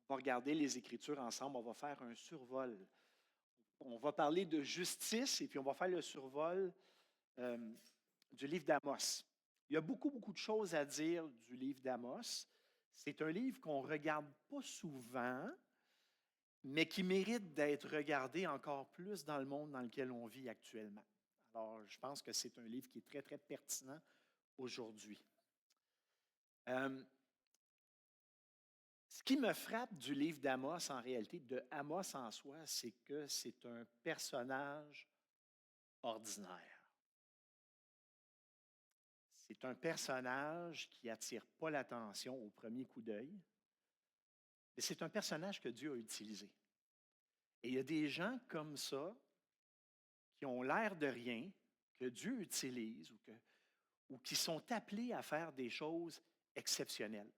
On va regarder les Écritures ensemble, on va faire un survol. On va parler de justice et puis on va faire le survol euh, du livre d'Amos. Il y a beaucoup, beaucoup de choses à dire du livre d'Amos. C'est un livre qu'on ne regarde pas souvent, mais qui mérite d'être regardé encore plus dans le monde dans lequel on vit actuellement. Alors, je pense que c'est un livre qui est très, très pertinent aujourd'hui. Euh, Ce qui me frappe du livre d'Amos, en réalité, de Amos en soi, c'est que c'est un personnage ordinaire. C'est un personnage qui n'attire pas l'attention au premier coup d'œil, mais c'est un personnage que Dieu a utilisé. Et il y a des gens comme ça qui ont l'air de rien, que Dieu utilise ou qui sont appelés à faire des choses exceptionnelles.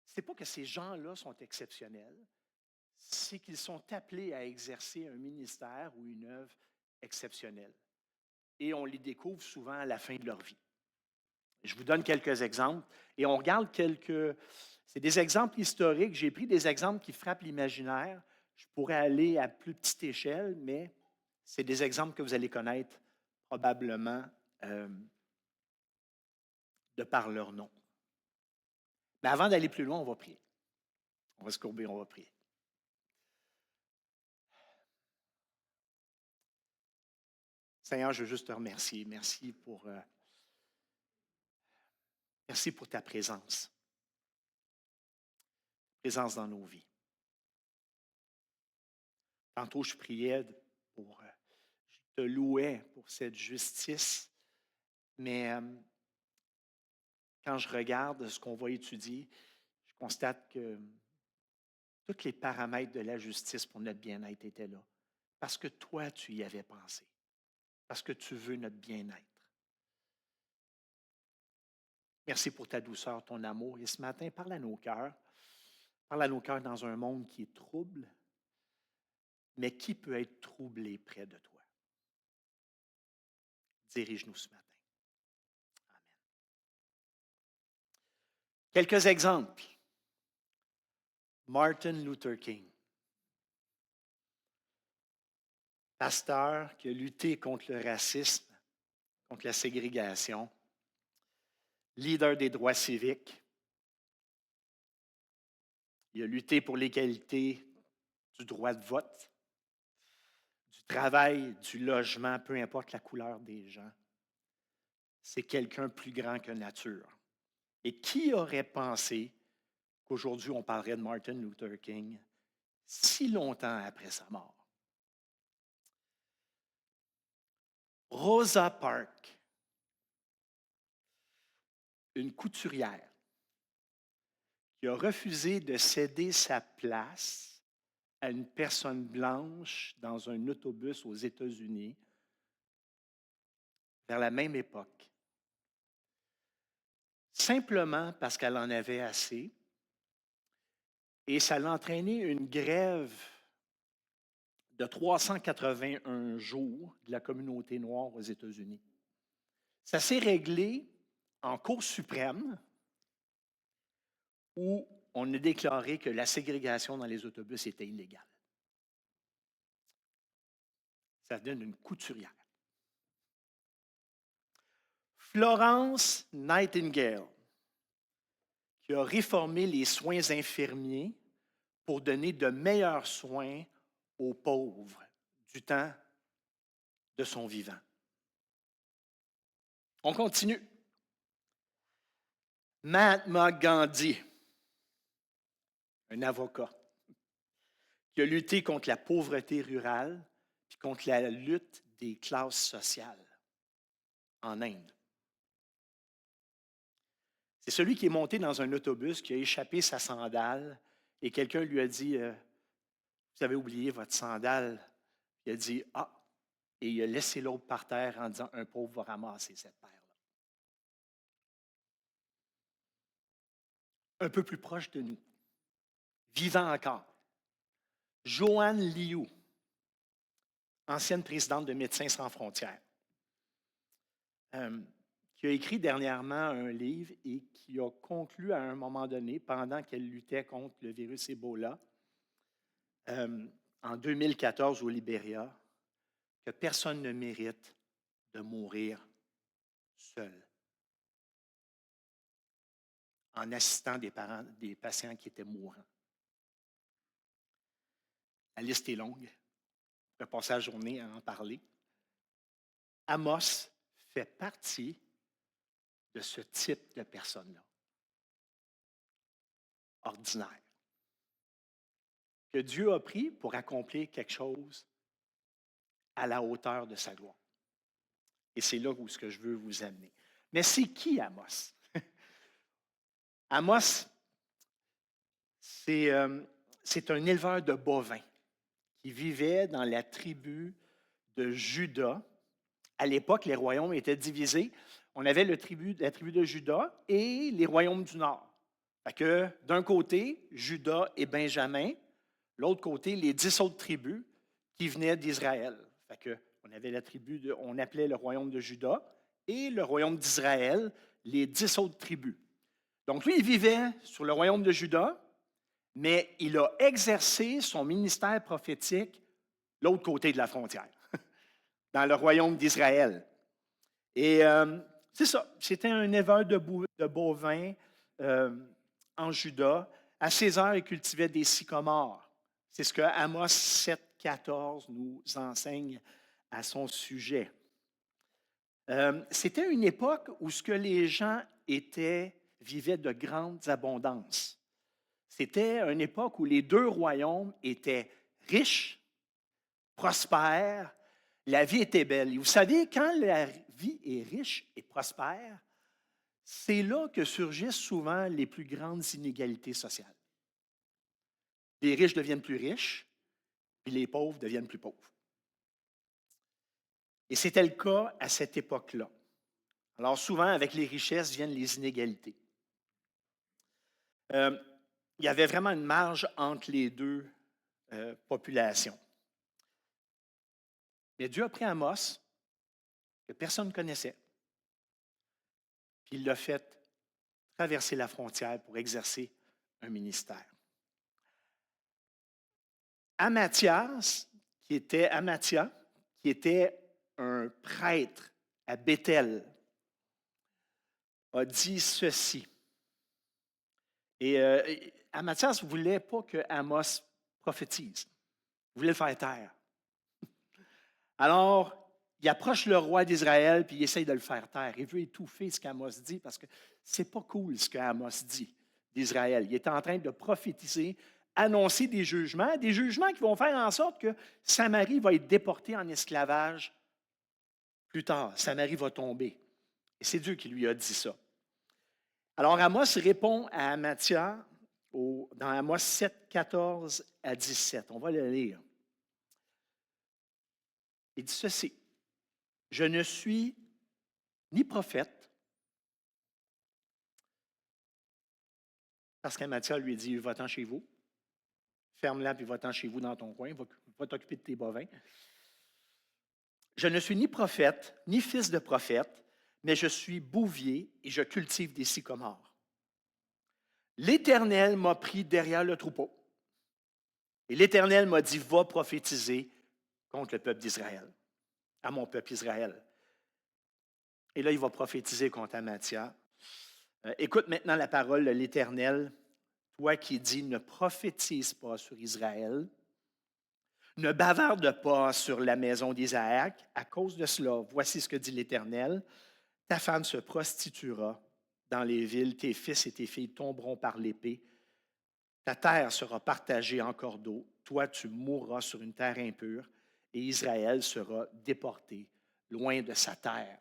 Ce n'est pas que ces gens-là sont exceptionnels, c'est qu'ils sont appelés à exercer un ministère ou une œuvre exceptionnelle. Et on les découvre souvent à la fin de leur vie. Je vous donne quelques exemples et on regarde quelques. C'est des exemples historiques. J'ai pris des exemples qui frappent l'imaginaire. Je pourrais aller à plus petite échelle, mais c'est des exemples que vous allez connaître probablement euh, de par leur nom. Mais avant d'aller plus loin, on va prier. On va se courber, on va prier. Seigneur, je veux juste te remercier. Merci pour ta présence. Présence dans nos vies. Tantôt, je priais je te louais pour cette justice, mais quand je regarde ce qu'on va étudier, je constate que tous les paramètres de la justice pour notre bien-être étaient là. Parce que toi, tu y avais pensé. Parce que tu veux notre bien-être. Merci pour ta douceur, ton amour. Et ce matin, parle à nos cœurs. Parle à nos cœurs dans un monde qui est trouble, mais qui peut être troublé près de toi? Dirige-nous ce matin. Amen. Quelques exemples. Martin Luther King, pasteur qui a lutté contre le racisme, contre la ségrégation, leader des droits civiques. Il a lutté pour l'égalité du droit de vote, du travail, du logement, peu importe la couleur des gens. C'est quelqu'un plus grand que nature. Et qui aurait pensé qu'aujourd'hui on parlerait de Martin Luther King si longtemps après sa mort? Rosa Parks, une couturière qui a refusé de céder sa place à une personne blanche dans un autobus aux États-Unis vers la même époque, simplement parce qu'elle en avait assez, et ça l'a entraîné une grève de 381 jours de la communauté noire aux États-Unis. Ça s'est réglé en Cour suprême où on a déclaré que la ségrégation dans les autobus était illégale. Ça donne une couturière. Florence Nightingale, qui a réformé les soins infirmiers pour donner de meilleurs soins aux pauvres du temps de son vivant. On continue. Mahatma Gandhi, un avocat, qui a lutté contre la pauvreté rurale puis contre la lutte des classes sociales en Inde. C'est celui qui est monté dans un autobus, qui a échappé sa sandale et quelqu'un lui a dit vous avez oublié votre sandale. Il a dit ah, et il a laissé l'autre par terre en disant un pauvre va ramasser cette paire-là. Un peu plus proche de nous, vivant encore, Joanne Liu, ancienne présidente de Médecins sans frontières, qui a écrit dernièrement un livre et qui a conclu à un moment donné, pendant qu'elle luttait contre le virus Ebola, en 2014 au Libéria, que personne ne mérite de mourir seul en assistant des parents, des patients qui étaient mourants. La liste est longue. Je vais passer la journée à en parler. Amos fait partie de ce type de personne-là, ordinaire, que Dieu a pris pour accomplir quelque chose à la hauteur de sa gloire. Et c'est là où ce que je veux vous amener. Mais c'est qui Amos? Amos, c'est un éleveur de bovins qui vivait dans la tribu de Juda. À l'époque, les royaumes étaient divisés. On avait la tribu de Juda et les royaumes du Nord. Fait que d'un côté, Juda et Benjamin, l'autre côté, les 10 autres tribus qui venaient d'Israël. Fait que on avait on appelait le royaume de Juda et le royaume d'Israël, les 10 autres tribus. Donc lui, il vivait sur le royaume de Juda, mais il a exercé son ministère prophétique l'autre côté de la frontière, dans le royaume d'Israël. Et c'est ça, c'était un éleveur de bovins en Juda. À ses heures, il cultivait des sycomores. C'est ce que Amos 7,14 nous enseigne à son sujet. C'était une époque où ce que les gens vivaient de grandes abondances. C'était une époque où les deux royaumes étaient riches, prospères, la vie était belle. Et vous savez, quand la vie est riche et prospère, c'est là que surgissent souvent les plus grandes inégalités sociales. Les riches deviennent plus riches, puis les pauvres deviennent plus pauvres. Et c'était le cas à cette époque-là. Alors souvent, avec les richesses viennent les inégalités. Il y avait vraiment une marge entre les deux populations. Mais Dieu a pris Amos, que personne ne connaissait, puis il l'a fait traverser la frontière pour exercer un ministère. Amathia, qui était un prêtre à Béthel, a dit ceci. Et Amathias ne voulait pas que Amos prophétise. Il voulait le faire taire. Alors, il approche le roi d'Israël puis il essaye de le faire taire. Il veut étouffer ce qu'Amos dit parce que c'est pas cool ce qu'Amos dit d'Israël. Il est en train de prophétiser, annoncer des jugements qui vont faire en sorte que Samarie va être déportée en esclavage plus tard. Samarie va tomber. Et c'est Dieu qui lui a dit ça. Alors Amos répond à Amathia dans Amos 7, 14 à 17. On va le lire. Il dit ceci. Je ne suis ni prophète, parce qu'Amathia lui dit, va-t'en chez vous, ferme-la puis va-t'en chez vous dans ton coin, va t'occuper de tes bovins. Je ne suis ni prophète, ni fils de prophète, mais je suis bouvier et je cultive des sycomores. L'Éternel m'a pris derrière le troupeau. Et l'Éternel m'a dit, va prophétiser contre le peuple d'Israël, à mon peuple Israël. Et là, il va prophétiser contre Amathia. Écoute maintenant la parole de l'Éternel, toi qui dis, ne prophétise pas sur Israël, ne bavarde pas sur la maison d'Isaac. À cause de cela, voici ce que dit l'Éternel, ta femme se prostituera dans les villes, tes fils et tes filles tomberont par l'épée, ta terre sera partagée en cordeaux, toi tu mourras sur une terre impure, et Israël sera déporté loin de sa terre.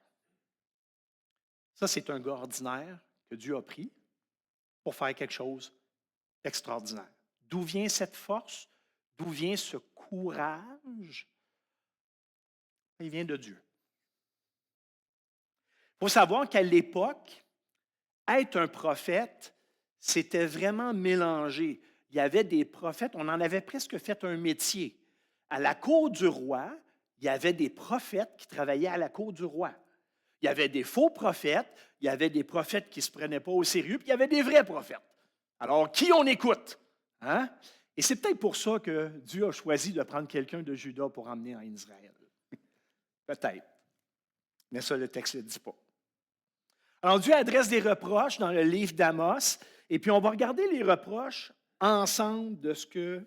Ça, c'est un gars ordinaire que Dieu a pris pour faire quelque chose d'extraordinaire. D'où vient cette force? D'où vient ce courage? Il vient de Dieu. Il faut savoir qu'à l'époque, être un prophète, c'était vraiment mélangé. Il y avait des prophètes, on en avait presque fait un métier. À la cour du roi, il y avait des prophètes qui travaillaient à la cour du roi. Il y avait des faux prophètes, il y avait des prophètes qui ne se prenaient pas au sérieux, puis il y avait des vrais prophètes. Alors, qui on écoute? Hein? Et c'est peut-être pour ça que Dieu a choisi de prendre quelqu'un de Juda pour emmener en Israël. Peut-être. Mais ça, le texte ne le dit pas. Alors, Dieu adresse des reproches dans le livre d'Amos, et puis on va regarder les reproches ensemble de ce que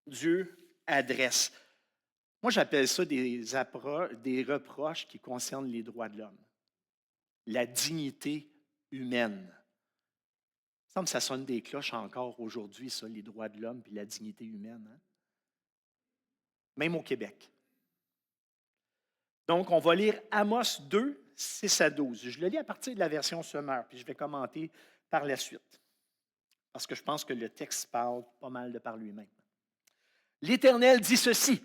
Dieu adresse. Moi, j'appelle ça des reproches qui concernent les droits de l'homme, la dignité humaine. Il me semble que ça sonne des cloches encore aujourd'hui, ça, les droits de l'homme et la dignité humaine. Hein? Même au Québec. Donc, on va lire Amos 2, 6 à 12. Je le lis à partir de la version Semeur, puis je vais commenter par la suite, parce que je pense que le texte parle pas mal de par lui-même. L'Éternel dit ceci.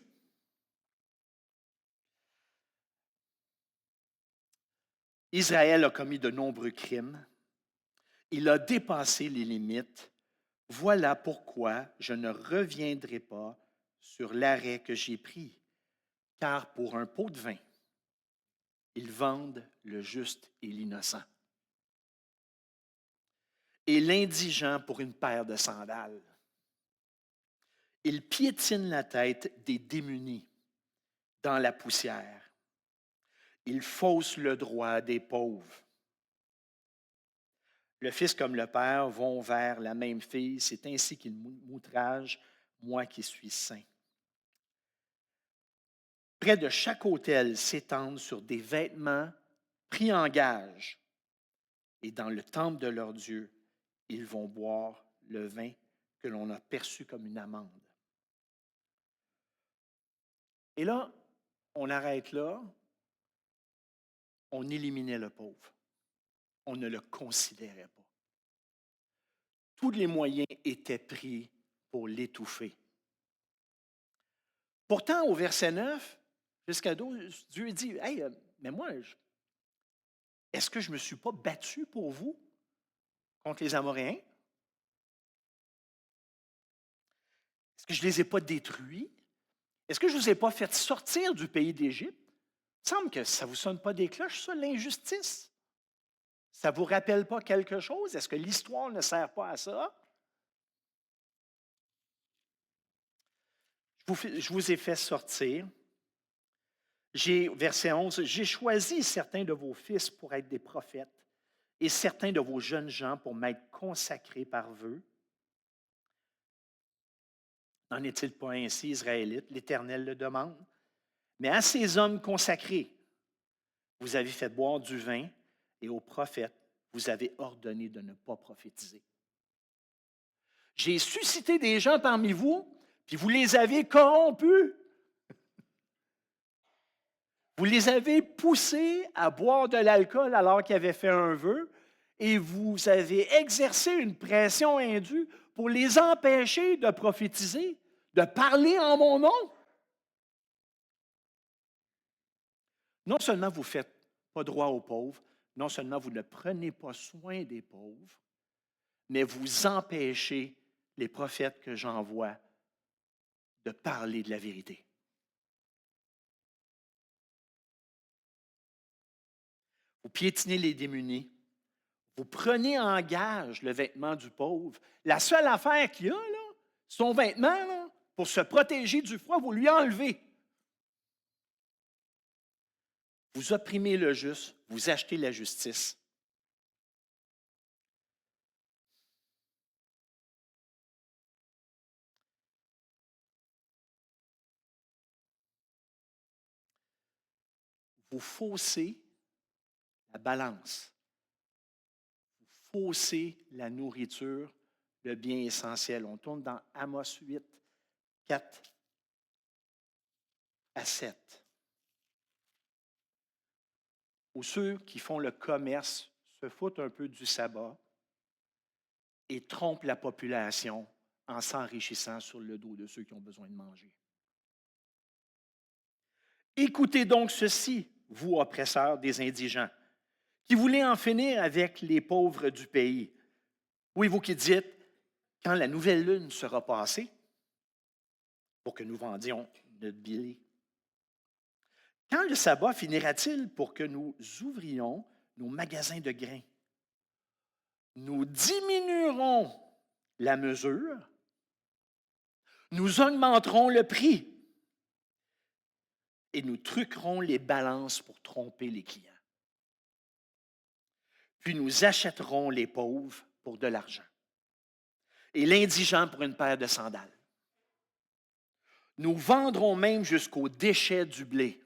Israël a commis de nombreux crimes. Il a dépassé les limites. Voilà pourquoi je ne reviendrai pas sur l'arrêt que j'ai pris, car pour un pot de vin, ils vendent le juste et l'innocent, et l'indigent pour une paire de sandales. Ils piétinent la tête des démunis dans la poussière. Ils faussent le droit des pauvres. Le fils comme le père vont vers la même fille, c'est ainsi qu'ils m'outragent, moi qui suis saint. Près de chaque autel s'étendent sur des vêtements pris en gage, et dans le temple de leur Dieu, ils vont boire le vin que l'on a perçu comme une amende. Et là, on arrête là, on éliminait le pauvre. On ne le considérait pas. Tous les moyens étaient pris pour l'étouffer. Pourtant, au verset 9, jusqu'à 12, Dieu dit, « Hey, mais moi, est-ce que je ne me suis pas battu pour vous contre les Amoréens? Est-ce que je ne les ai pas détruits? Est-ce que je ne vous ai pas fait sortir du pays d'Égypte? » Il me semble que ça ne vous sonne pas des cloches, ça, l'injustice. Ça ne vous rappelle pas quelque chose? Est-ce que l'histoire ne sert pas à ça? Je vous ai fait sortir. Verset 11, « J'ai choisi certains de vos fils pour être des prophètes et certains de vos jeunes gens pour m'être consacrés par vœu. N'en est-il pas ainsi, Israélites? L'Éternel le demande. Mais à ces hommes consacrés, vous avez fait boire du vin, et aux prophètes, vous avez ordonné de ne pas prophétiser. J'ai suscité des gens parmi vous, puis vous les avez corrompus. Vous les avez poussés à boire de l'alcool alors qu'ils avaient fait un vœu, et vous avez exercé une pression indue pour les empêcher de prophétiser, de parler en mon nom. Non seulement vous ne faites pas droit aux pauvres, non seulement vous ne prenez pas soin des pauvres, mais vous empêchez les prophètes que j'envoie de parler de la vérité. Vous piétinez les démunis, vous prenez en gage le vêtement du pauvre. La seule affaire qu'il a, là, son vêtement, là, pour se protéger du froid, vous lui enlevez. Vous opprimez le juste, vous achetez la justice. Vous faussez la balance. Vous faussez la nourriture, le bien essentiel. On tourne dans Amos 8, 4 à 7. Où ceux qui font le commerce se foutent un peu du sabbat et trompent la population en s'enrichissant sur le dos de ceux qui ont besoin de manger. Écoutez donc ceci, vous oppresseurs des indigents, qui voulez en finir avec les pauvres du pays. Oui, vous qui dites, quand la nouvelle lune sera passée, pour que nous vendions notre billet. Quand le sabbat finira-t-il pour que nous ouvrions nos magasins de grains? Nous diminuerons la mesure, nous augmenterons le prix et nous truquerons les balances pour tromper les clients. Puis nous achèterons les pauvres pour de l'argent et l'indigent pour une paire de sandales. Nous vendrons même jusqu'aux déchets du blé.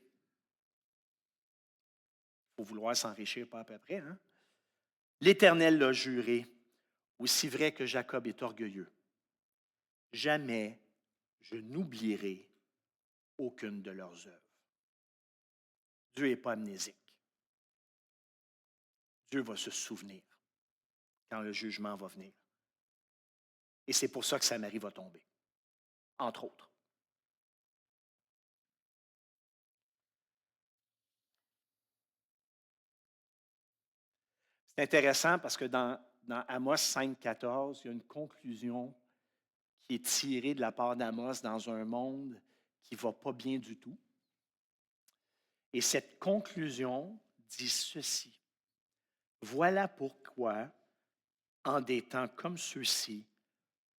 Il faut vouloir s'enrichir pas à peu près, hein? L'Éternel l'a juré, aussi vrai que Jacob est orgueilleux. Jamais je n'oublierai aucune de leurs œuvres. Dieu n'est pas amnésique. Dieu va se souvenir quand le jugement va venir. Et c'est pour ça que Samarie va tomber, entre autres. C'est intéressant parce que dans Amos 5,14, il y a une conclusion qui est tirée de la part d'Amos dans un monde qui ne va pas bien du tout. Et cette conclusion dit ceci. Voilà pourquoi, en des temps comme ceux-ci,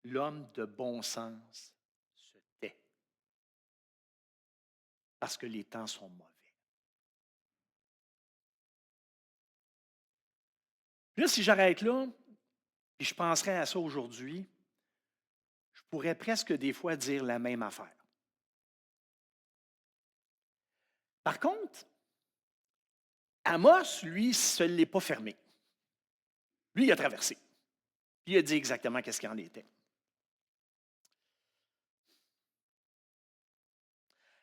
l'homme de bon sens se tait. Parce que les temps sont mauvais. Là, si j'arrête là, puis je penserais à ça aujourd'hui, je pourrais presque des fois dire la même affaire. Par contre, Amos, lui, ne l'est pas fermé. Lui, il a traversé. Puis il a dit exactement qu'est-ce qu'il en était.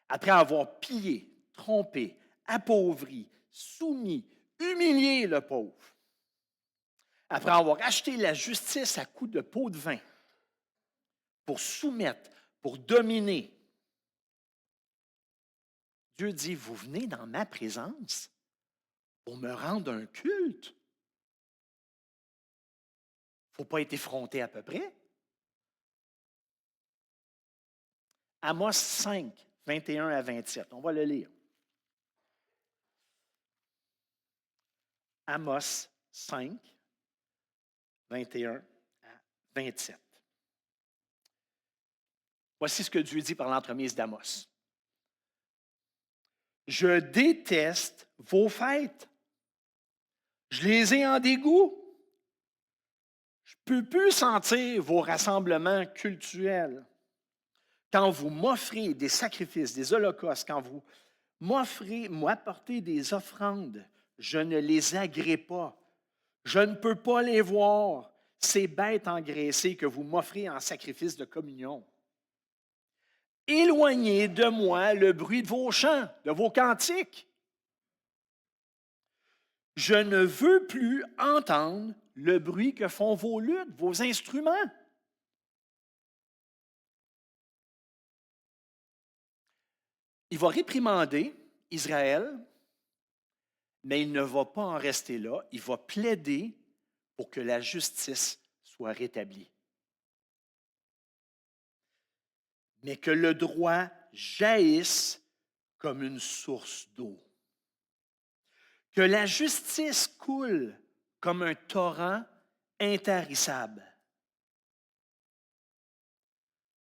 Après avoir pillé, trompé, appauvri, soumis, humilié le pauvre, après avoir acheté la justice à coups de pot de vin, pour soumettre, pour dominer, Dieu dit, vous venez dans ma présence pour me rendre un culte. Il ne faut pas être effronté à peu près. Amos 5, 21 à 27. On va le lire. Amos 5, 21 à 27. Voici ce que Dieu dit par l'entremise d'Amos. Je déteste vos fêtes. Je les ai en dégoût. Je ne peux plus sentir vos rassemblements cultuels. Quand vous m'offrez des sacrifices, des holocaustes, quand vous m'apportez des offrandes, je ne les agrée pas. Je ne peux pas les voir, ces bêtes engraissées que vous m'offrez en sacrifice de communion. Éloignez de moi le bruit de vos chants, de vos cantiques. Je ne veux plus entendre le bruit que font vos luttes, vos instruments. Il va réprimander Israël, mais il ne va pas en rester là. Il va plaider pour que la justice soit rétablie. Mais que le droit jaillisse comme une source d'eau. Que la justice coule comme un torrent intarissable.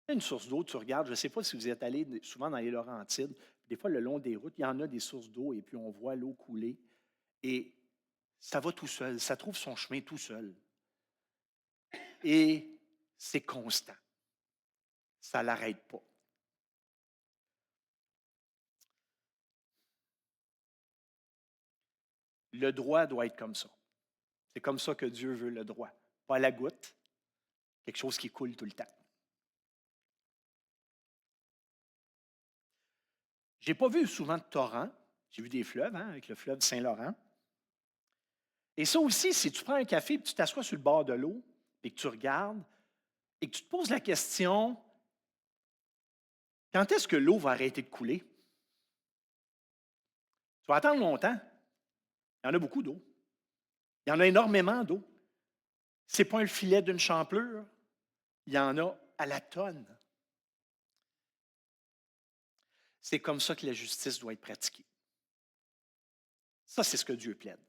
Une source d'eau, tu regardes, je ne sais pas si vous êtes allé souvent dans les Laurentides, des fois le long des routes, il y en a des sources d'eau et puis on voit l'eau couler et ça va tout seul, ça trouve son chemin tout seul. Et c'est constant. Ça ne l'arrête pas. Le droit doit être comme ça. C'est comme ça que Dieu veut le droit. Pas à la goutte, quelque chose qui coule tout le temps. Je n'ai pas vu souvent de torrents. J'ai vu des fleuves, avec le fleuve Saint-Laurent. Et ça aussi, si tu prends un café et tu t'assois sur le bord de l'eau et que tu regardes et que tu te poses la question, quand est-ce que l'eau va arrêter de couler? Tu vas attendre longtemps. Il y en a beaucoup d'eau. Il y en a énormément d'eau. Ce n'est pas un filet d'une champlure. Il y en a à la tonne. C'est comme ça que la justice doit être pratiquée. Ça, c'est ce que Dieu plaide.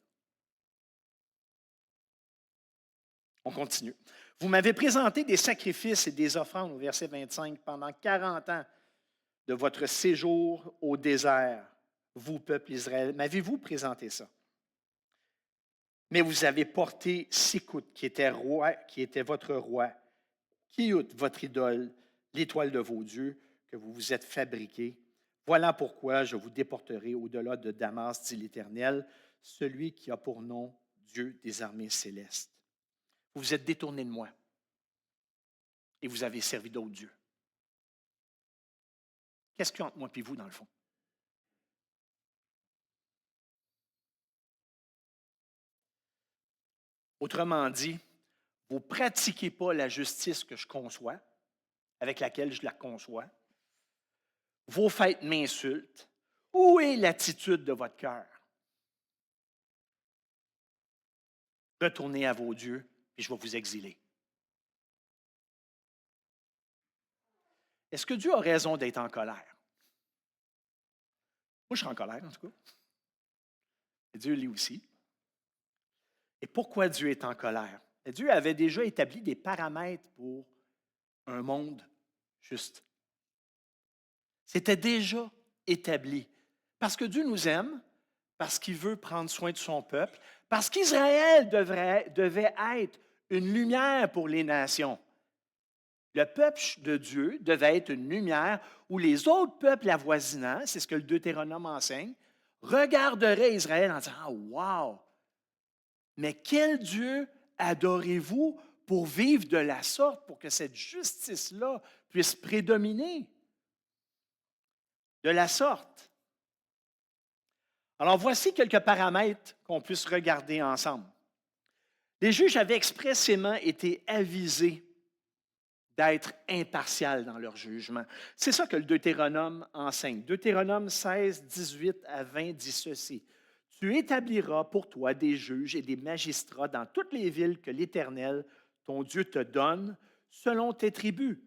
On continue. Vous m'avez présenté des sacrifices et des offrandes, au verset 25, pendant 40 ans de votre séjour au désert, vous, peuple Israël. M'avez-vous présenté ça? Mais vous avez porté Sikout, qui était votre roi, Kiout, votre idole, l'étoile de vos dieux, que vous vous êtes fabriqué. Voilà pourquoi je vous déporterai au-delà de Damas, dit l'Éternel, celui qui a pour nom Dieu des armées célestes. Vous vous êtes détourné de moi et vous avez servi d'autres dieux. Qu'est-ce qu'il y a entre moi et vous, dans le fond? Autrement dit, vous ne pratiquez pas la justice que je conçois, avec laquelle je la conçois. Vos fêtes m'insultent. Où est l'attitude de votre cœur? Retournez à vos dieux et je vais vous exiler. Est-ce que Dieu a raison d'être en colère? Moi, je suis en colère, en tout cas. Et Dieu lui aussi. Et pourquoi Dieu est en colère? Et Dieu avait déjà établi des paramètres pour un monde juste. C'était déjà établi. Parce que Dieu nous aime, parce qu'il veut prendre soin de son peuple, parce qu'Israël devait être une lumière pour les nations. Le peuple de Dieu devait être une lumière où les autres peuples avoisinants, c'est ce que le Deutéronome enseigne, regarderaient Israël en disant « Ah, wow! Mais quel Dieu adorez-vous pour vivre de la sorte, pour que cette justice-là puisse prédominer? » De la sorte. Alors, voici quelques paramètres qu'on puisse regarder ensemble. Les juges avaient expressément été avisés d'être impartials dans leur jugement. C'est ça que le Deutéronome enseigne. Deutéronome 16, 18 à 20 dit ceci. « Tu établiras pour toi des juges et des magistrats dans toutes les villes que l'Éternel, ton Dieu, te donne, selon tes tribus.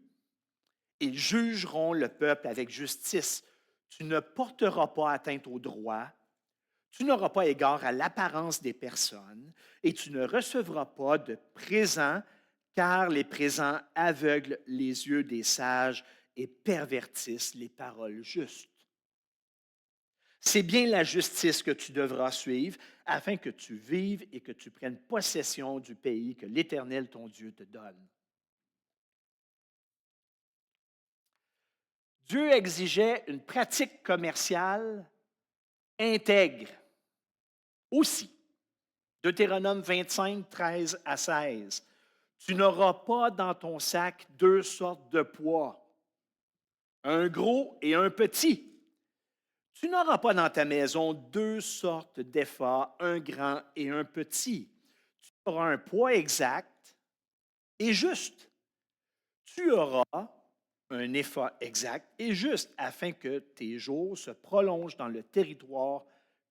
Ils jugeront le peuple avec justice. Tu ne porteras pas atteinte au droit. Tu n'auras pas égard à l'apparence des personnes et tu ne recevras pas de présents, car les présents aveuglent les yeux des sages et pervertissent les paroles justes. C'est bien la justice que tu devras suivre afin que tu vives et que tu prennes possession du pays que l'Éternel, ton Dieu, te donne. » Dieu exigeait une pratique commerciale intègre aussi. Deutéronome 25, 13 à 16. Tu n'auras pas dans ton sac deux sortes de poids, un gros et un petit. Tu n'auras pas dans ta maison deux sortes d'épha, un grand et un petit. Tu auras un poids exact et juste. Tu auras un épha exact et juste afin que tes jours se prolongent dans le territoire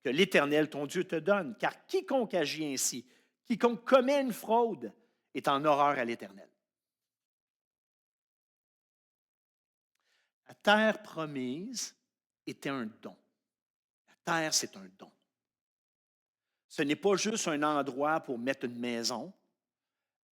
que l'Éternel, ton Dieu, te donne. Car quiconque agit ainsi, quiconque commet une fraude, est en horreur à l'Éternel. La terre promise était un don. La terre, c'est un don. Ce n'est pas juste un endroit pour mettre une maison.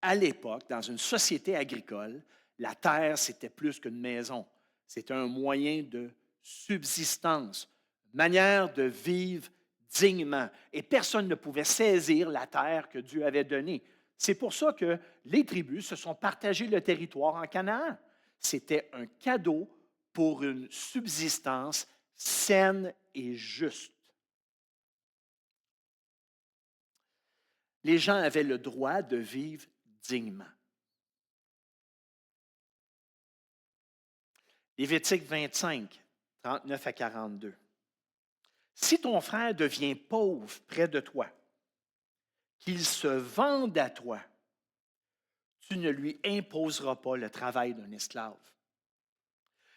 À l'époque, dans une société agricole, la terre, c'était plus qu'une maison. C'était un moyen de subsistance, une manière de vivre dignement. Et personne ne pouvait saisir la terre que Dieu avait donnée. C'est pour ça que les tribus se sont partagées le territoire en Canaan. C'était un cadeau pour une subsistance saine et juste. Les gens avaient le droit de vivre dignement. Lévitique 25, 39 à 42. Si ton frère devient pauvre près de toi, qu'il se vende à toi, tu ne lui imposeras pas le travail d'un esclave.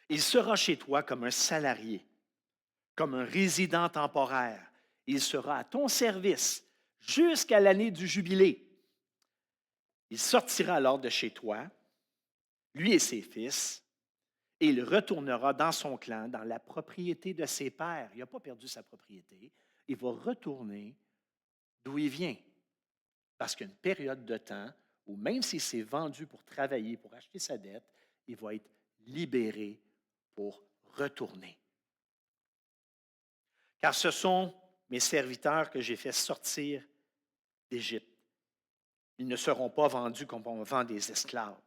Il sera chez toi comme un salarié, comme un résident temporaire. Il sera à ton service jusqu'à l'année du jubilé. Il sortira alors de chez toi, lui et ses fils, et il retournera dans son clan, dans la propriété de ses pères. Il n'a pas perdu sa propriété. il va retourner d'où il vient. Parce qu'il y a une période de temps où même s'il s'est vendu pour travailler, pour acheter sa dette, il va être libéré pour retourner. Car ce sont mes serviteurs que j'ai fait sortir d'Égypte. Ils ne seront pas vendus comme on vend des esclaves.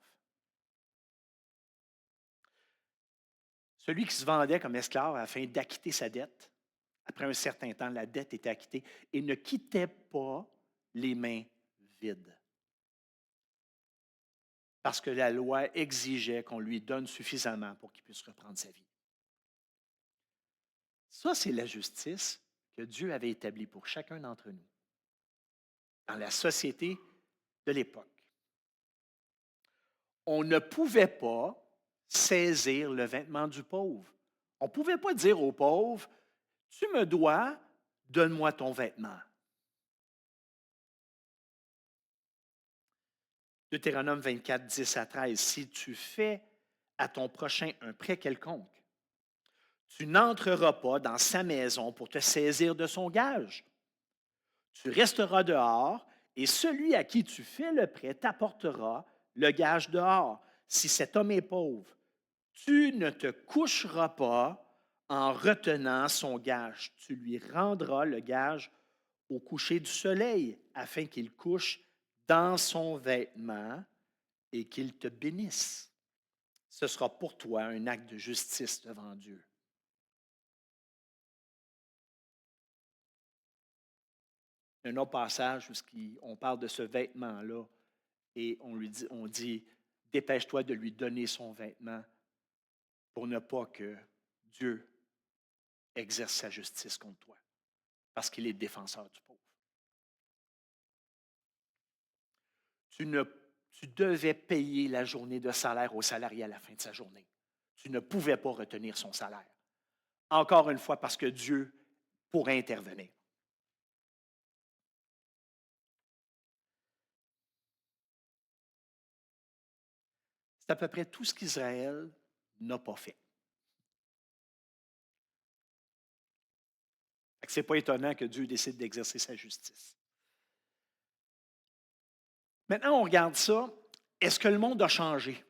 Celui qui se vendait comme esclave afin d'acquitter sa dette, après un certain temps, la dette était acquittée et ne quittait pas les mains vides. Parce que la loi exigeait qu'on lui donne suffisamment pour qu'il puisse reprendre sa vie. Ça, c'est la justice que Dieu avait établie pour chacun d'entre nous, dans la société de l'époque. On ne pouvait pas saisir le vêtement du pauvre. On ne pouvait pas dire au pauvre, tu me dois, donne-moi ton vêtement. Deutéronome 24, 10 à 13, si tu fais à ton prochain un prêt quelconque, tu n'entreras pas dans sa maison pour te saisir de son gage. Tu resteras dehors et celui à qui tu fais le prêt t'apportera le gage dehors. Si cet homme est pauvre, tu ne te coucheras pas en retenant son gage. Tu lui rendras le gage au coucher du soleil afin qu'il couche dans son vêtement et qu'il te bénisse. Ce sera pour toi un acte de justice devant Dieu. Un autre passage où on parle de ce vêtement-là et on dit, dépêche-toi de lui donner son vêtement pour ne pas que Dieu exerce sa justice contre toi, parce qu'il est défenseur du pauvre. Tu devais payer la journée de salaire au salarié à la fin de sa journée. Tu ne pouvais pas retenir son salaire. Encore une fois, parce que Dieu pourrait intervenir. C'est à peu près tout ce qu'Israël n'a pas fait. Ce n'est pas étonnant que Dieu décide d'exercer sa justice. Maintenant, on regarde ça. Est-ce que le monde a changé?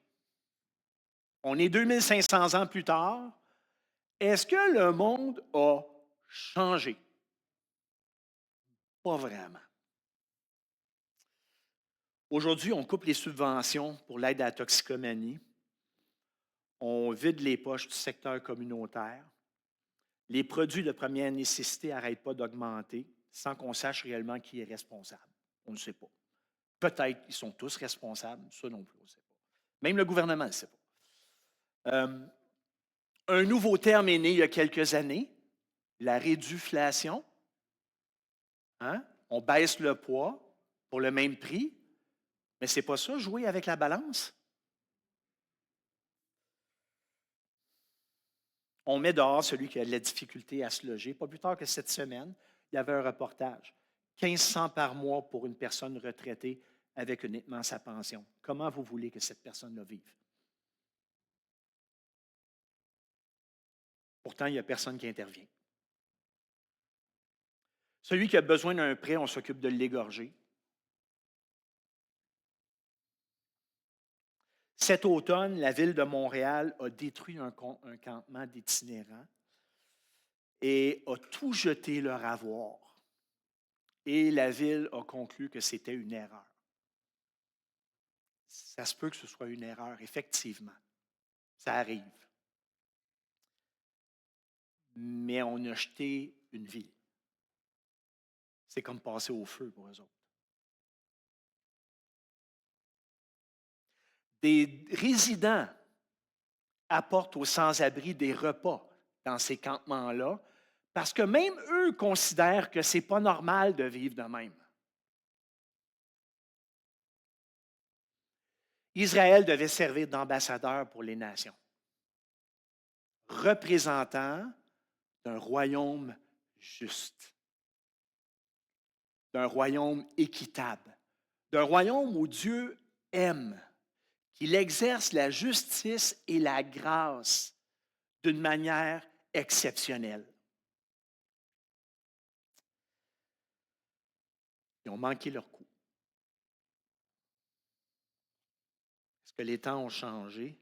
On est 2500 ans plus tard. Est-ce que le monde a changé? Pas vraiment. Aujourd'hui, on coupe les subventions pour l'aide à la toxicomanie. On vide les poches du secteur communautaire. Les produits de première nécessité n'arrêtent pas d'augmenter sans qu'on sache réellement qui est responsable. On ne sait pas. Peut-être qu'ils sont tous responsables, ça non plus, on ne sait pas. Même le gouvernement ne sait pas. Un nouveau terme est né il y a quelques années, la réduflation. Hein? On baisse le poids pour le même prix, mais ce n'est pas ça, jouer avec la balance. On met dehors celui qui a de la difficulté à se loger. Pas plus tard que cette semaine, il y avait un reportage. 1500 par mois pour une personne retraitée avec uniquement sa pension. Comment vous voulez que cette personne-là vive? Pourtant, il n'y a personne qui intervient. Celui qui a besoin d'un prêt, on s'occupe de l'égorger. Cet automne, la ville de Montréal a détruit un campement d'itinérants et a tout jeté leur avoir. Et la ville a conclu que c'était une erreur. Ça se peut que ce soit une erreur, effectivement. Ça arrive. Mais on a jeté une ville. C'est comme passer au feu pour eux autres. Des résidents apportent aux sans-abri des repas dans ces campements-là parce que même eux considèrent que ce n'est pas normal de vivre de même. Israël devait servir d'ambassadeur pour les nations, représentant d'un royaume juste, d'un royaume équitable, d'un royaume où Dieu aime, qu'il exerce la justice et la grâce d'une manière exceptionnelle. Ils ont manqué leur coup. Est-ce que les temps ont changé?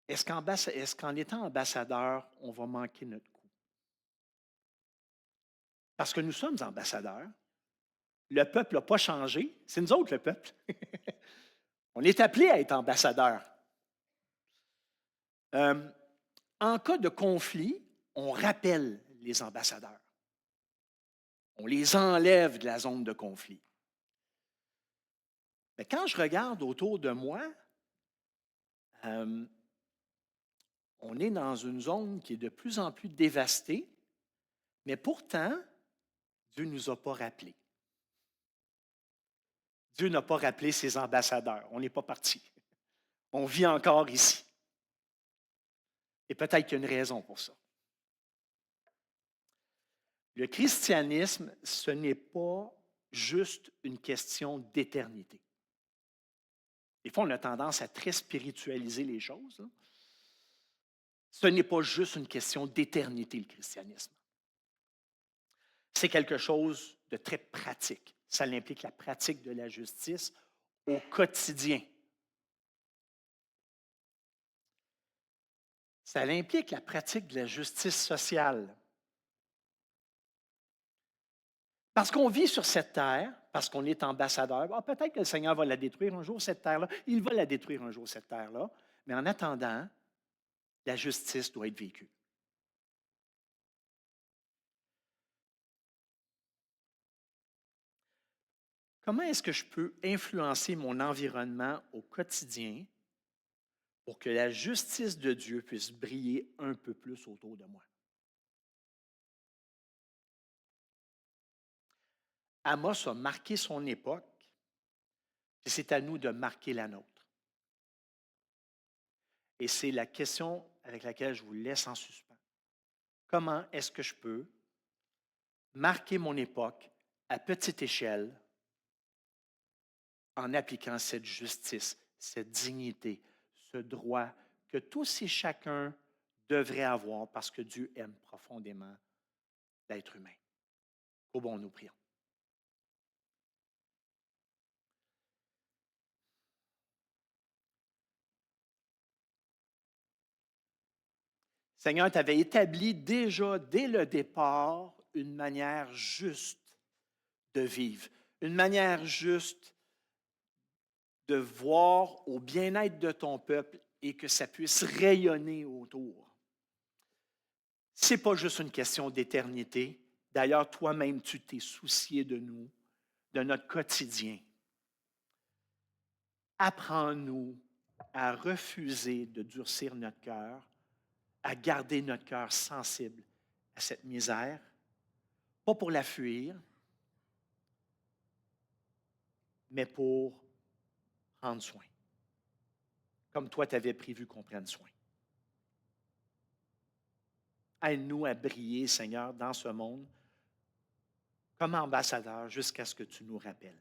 Est-ce qu'en étant ambassadeur, on va manquer notre coup? Parce que nous sommes ambassadeurs. Le peuple n'a pas changé. C'est nous autres, le peuple. On est appelés à être ambassadeurs. Euh, En cas de conflit, on rappelle les ambassadeurs. On les enlève de la zone de conflit. Mais quand je regarde autour de moi, euh, on est dans une zone qui est de plus en plus dévastée, mais pourtant, Dieu ne nous a pas rappelés. Dieu n'a pas rappelé ses ambassadeurs. On n'est pas parti. On vit encore ici. Et peut-être qu'il y a une raison pour ça. Le christianisme, ce n'est pas juste une question d'éternité. Des fois, on a tendance à très spiritualiser les choses. Là. Ce n'est pas juste une question d'éternité, le christianisme. C'est quelque chose de très pratique. Ça implique la pratique de la justice au quotidien. Ça implique la pratique de la justice sociale. Parce qu'on vit sur cette terre, parce qu'on est ambassadeur, peut-être que le Seigneur va la détruire un jour, cette terre-là. Il va la détruire un jour, cette terre-là. Mais en attendant, la justice doit être vécue. Comment est-ce que je peux influencer mon environnement au quotidien pour que la justice de Dieu puisse briller un peu plus autour de moi? Amos a marqué son époque, et c'est à nous de marquer la nôtre. Et c'est la question avec laquelle je vous laisse en suspens. Comment est-ce que je peux marquer mon époque à petite échelle en appliquant cette justice, cette dignité, ce droit que tous et chacun devrait avoir parce que Dieu aime profondément l'être humain? Au bon, nous prions. Seigneur, tu avais établi déjà dès le départ une manière juste de vivre, une manière juste de voir au bien-être de ton peuple et que ça puisse rayonner autour. Ce n'est pas juste une question d'éternité. D'ailleurs, toi-même, tu t'es soucié de nous, de notre quotidien. Apprends-nous à refuser de durcir notre cœur, à garder notre cœur sensible à cette misère, pas pour la fuir, mais pour prendre soin, comme toi, tu avais prévu qu'on prenne soin. Aide-nous à briller, Seigneur, dans ce monde comme ambassadeurs jusqu'à ce que tu nous rappelles.